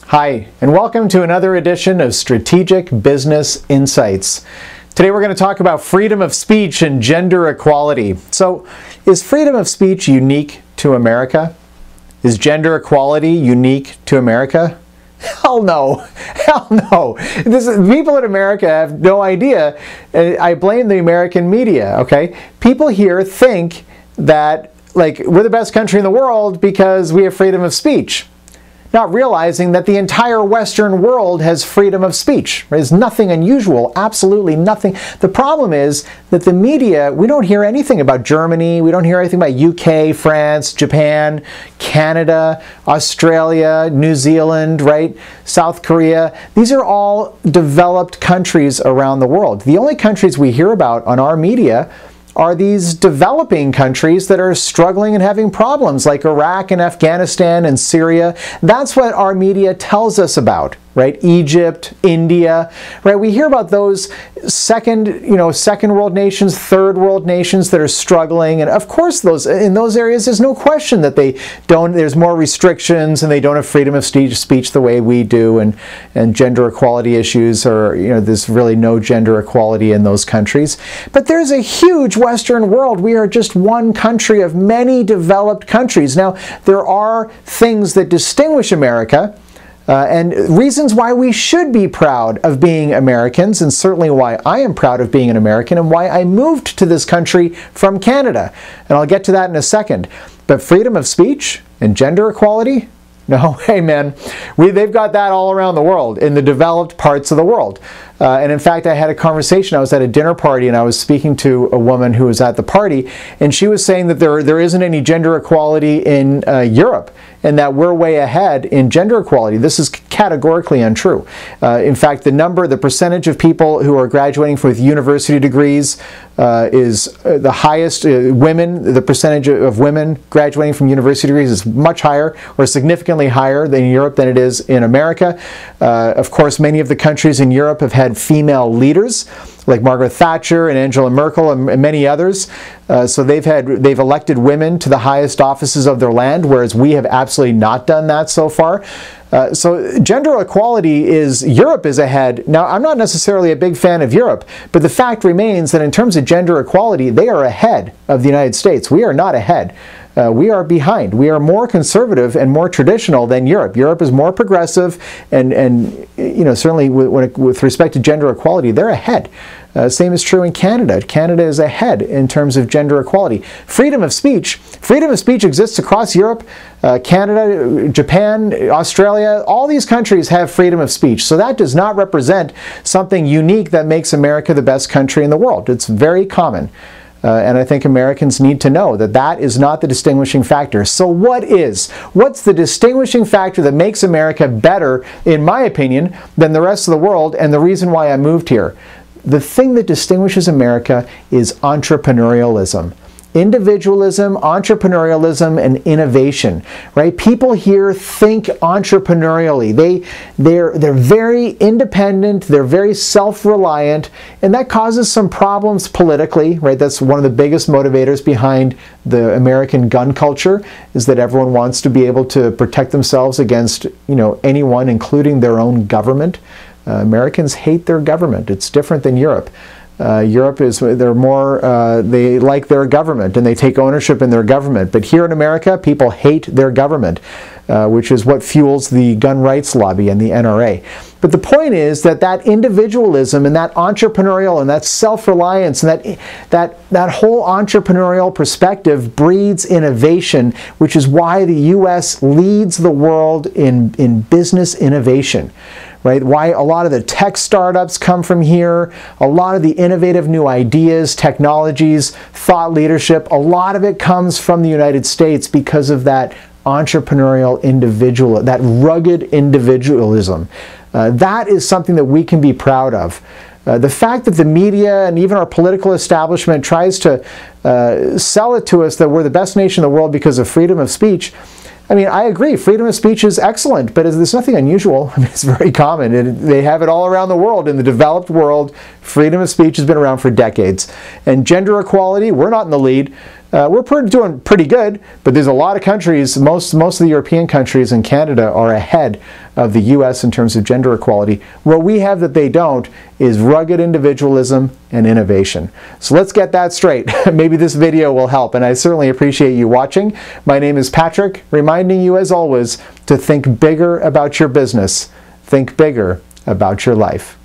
Hi, and welcome to another edition of Strategic Business Insights. Today we're going to talk about freedom of speech and gender equality. So, is freedom of speech unique to America? Is gender equality unique to America? Hell no. Hell no. People in America have no idea. I blame the American media, okay? People here think that, we're the best country in the world because we have freedom of speech, not realizing that the entire Western world has freedom of speech. There's nothing unusual, absolutely nothing. The problem is that the media, we don't hear anything about Germany, we don't hear anything about UK, France, Japan, Canada, Australia, New Zealand, right? South Korea. These are all developed countries around the world. The only countries we hear about on our media are these developing countries that are struggling and having problems, like Iraq and Afghanistan and Syria. That's what our media tells us about, right? Egypt, India, right? We hear about those second world nations, third world nations that are struggling, and of course in those areas there's no question that there's more restrictions and they don't have freedom of speech the way we do, and gender equality issues are, there's really no gender equality in those countries. But there's a huge Western world. We are just one country of many developed countries. Now, there are things that distinguish America, and reasons why we should be proud of being Americans, and certainly why I am proud of being an American, and why I moved to this country from Canada. And I'll get to that in a second. But freedom of speech and gender equality? No, hey man, they've got that all around the world, in the developed parts of the world. And in fact, I had a conversation. I was at a dinner party and I was speaking to a woman who was at the party, and she was saying that there isn't any gender equality in Europe, and that we're way ahead in gender equality. This is categorically untrue. In fact, the percentage of people who are graduating with university degrees is the highest. The percentage of women graduating from university degrees is much higher, or significantly higher in Europe than it is in America. Of course, many of the countries in Europe have had female leaders, like Margaret Thatcher and Angela Merkel and many others. So they've elected women to the highest offices of their land, whereas we have absolutely not done that so far. So gender equality Europe is ahead. Now, I'm not necessarily a big fan of Europe, but the fact remains that in terms of gender equality, they are ahead of the United States. We are not ahead. We are behind. We are more conservative and more traditional than Europe. Europe is more progressive, and certainly with respect to gender equality, they're ahead. Same is true in Canada. Canada is ahead in terms of gender equality. Freedom of speech exists across Europe, Canada, Japan, Australia. All these countries have freedom of speech. So that does not represent something unique that makes America the best country in the world. It's very common. And I think Americans need to know that that is not the distinguishing factor. So what's the distinguishing factor that makes America better, in my opinion, than the rest of the world, and the reason why I moved here? The thing that distinguishes America is entrepreneurialism. Individualism, entrepreneurialism, and innovation, right? People here think entrepreneurially. They're very independent, they're very self-reliant, and that causes some problems politically, right? That's one of the biggest motivators behind the American gun culture, is that everyone wants to be able to protect themselves against, anyone, including their own government. Americans hate their government. It's different than Europe. Europe they like their government and they take ownership in their government. But here in America, people hate their government, which is what fuels the gun rights lobby and the NRA. But the point is that individualism and that entrepreneurial and that self-reliance and that whole entrepreneurial perspective breeds innovation, which is why the U.S. leads the world in business innovation. Right? Why a lot of the tech startups come from here, a lot of the innovative new ideas, technologies, thought leadership, a lot of it comes from the United States because of that entrepreneurial that rugged individualism. That is something that we can be proud of. The fact that the media and even our political establishment tries to sell it to us that we're the best nation in the world because of freedom of speech, I mean, I agree, freedom of speech is excellent, but there's nothing unusual. I mean, it's very common. They have it all around the world. In the developed world, Freedom of speech has been around for decades. And gender equality, we're not in the lead. We're doing pretty good, but there's a lot of countries, most of the European countries and Canada are ahead of the US in terms of gender equality. What we have that they don't is rugged individualism and innovation. So let's get that straight. Maybe this video will help, and I certainly appreciate you watching. My name is Patrick, reminding you as always to think bigger about your business, think bigger about your life.